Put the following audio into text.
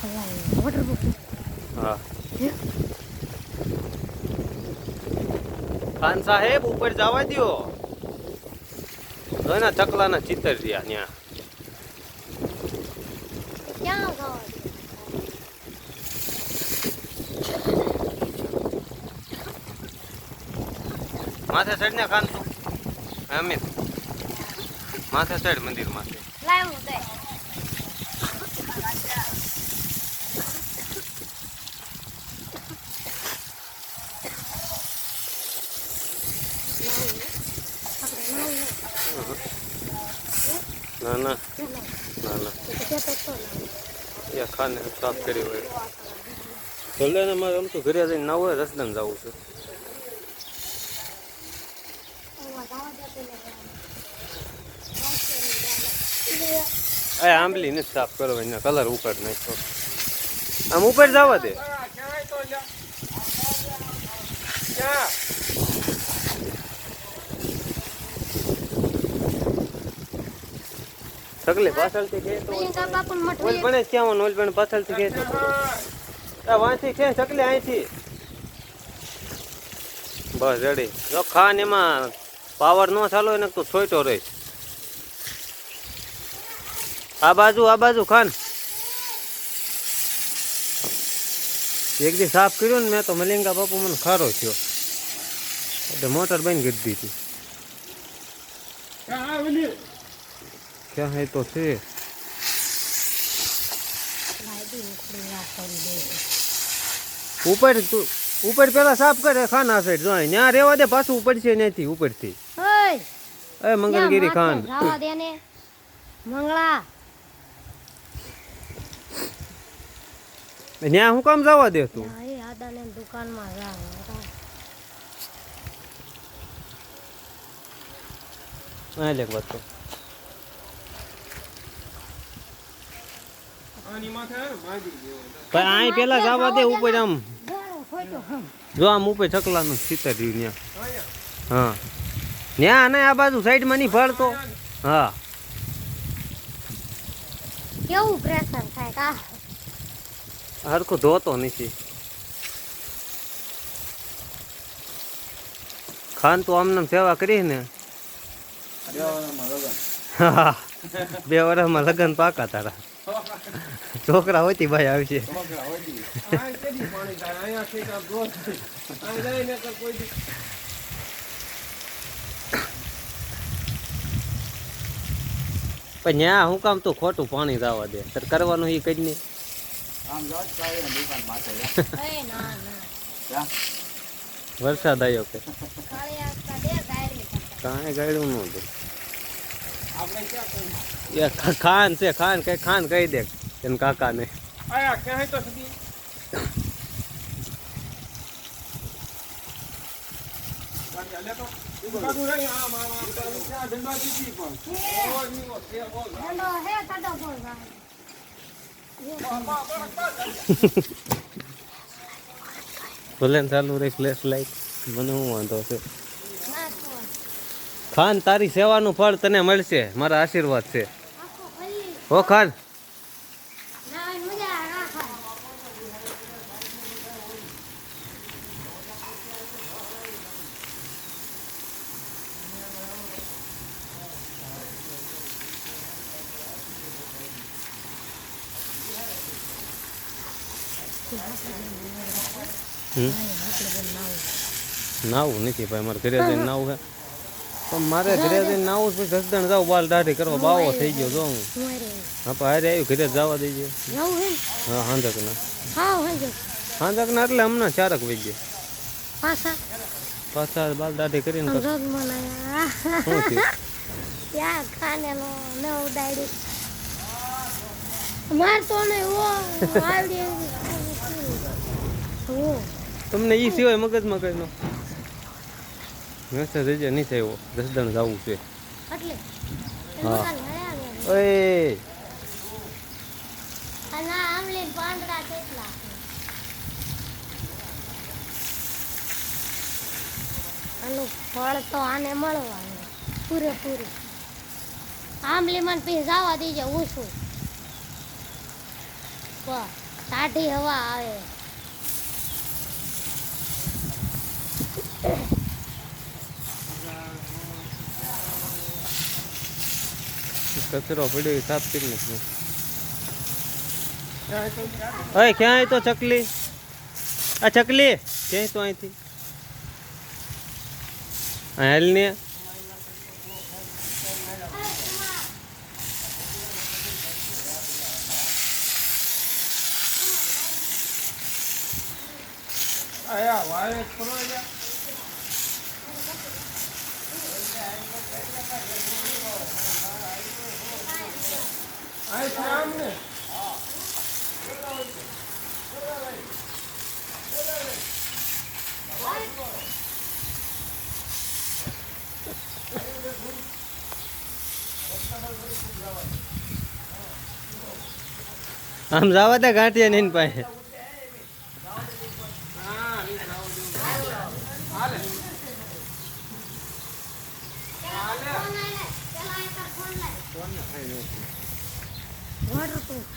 हाँ खान साहेब ऊपर जावा दियो तो ना चकला ना चित्तर दिया न्या क्या होगा माथे चढ़ ने खान तू अमित माथे चढ़ मंदिर माथे लाए मुझे ना ना ना ना या खाने साफ करी हुए चले ने मारे हम तो घरे जઈને ના હોય રસદન જાવું છે એ આંબલી ને સાફ કરો એના કલર ઉપર નાખો આમ ઉપર જવા દે સગલે પાછળથી કે તો મલિંગા બાપુ મઠ ઓલ બને ક્યાં ઓલ બને પાછળથી કે તો આ વાંથી કે સગલે અહીંથી બસ રેડી જો ખાન એમાં પાવર નો ચાલો એને તો છોઈટો રહીશ આ બાજુ ખાન એક દી સાફ કર્યો ને મેં તો મલિંગા બાપુ મને ખારો થયો એટલે મોટર બંધ કરી દીધી ક્યાં હે તો છે ઉપર પેલા સાફ કરે ખાના સાઈડ જો ત્યાં રેવા દે પાછું ઉપર છે ત્યાંથી ઉપરથી એ મંગલગીરી ખાન રાવા દે ને મંગળા ત્યાં હું કામ જવા દે તું એ આદાને દુકાનમાં જા આ લેક વાત તો પણ આય પેલા જવા દે ઉપર આમ જો આમ ઉપર ચકલાનું સીતર રહ્યું ત્યાં હા ત્યાં ને આ બાજુ સાઈડમાં નહીં ફાળતો હા કેવું પ્રેશર થાય કા હરખું ધોતો નથી ખાન તો આમને સેવા કરી ને 2 વર્ષમાં લગ્ન પાકા તારા છોકરા હોતી ભાઈ આવશે પણ ન્યા હું કામ તો ખોટું પાણી જવા દે તાર કરવાનું એ કઈ નહીં વરસાદ આવ્યો કે કાંઈ ગાડ્યું નતું ખાન છે ખાન કહી દે એમ કાકા ને ભલે ચાલુ રહી ફ્લેશ લાઈટ મને શું વાંધો છે ખાન તારી સેવાનું ફળ તને મળશે મારા આશીર્વાદ છે હો ખાન નાવું નથી ભાઈ મારે ઘરે જઈને નાવું છે પણ મારે ઘરે જઈને નાવું પછી જસદણ જાવ બાલ દાઢી કરવા બાવો થઈ ગયો જો હું હા પણ હારે આવ્યું ઘરે જવા દેજે હા હાંજકના હાંજકના એટલે હમણાં 4 વાગે પાછા બાલ દાઢી કરીને શું તમને ઈ સિવાય મગજમાં કઈ નો મેસેજ હજી નહીં થયો જસદણ જવું છે હા ઓય ફળ તો આને મળવાનું પૂરેપૂરું આંબલી મને પછી જવા દેજે ઓછું ટાઢી હવા આવે. કચરો પડ્યો એ સાફ કરી નાખ્યો. અય ક્યાં તો ચકલી, આ ચકલી ક્યાંય તો અહીંથી હાલ ને. આમ જવા દે ગાંઠિયા નહીં પાસે. વોટરપ્રૂફ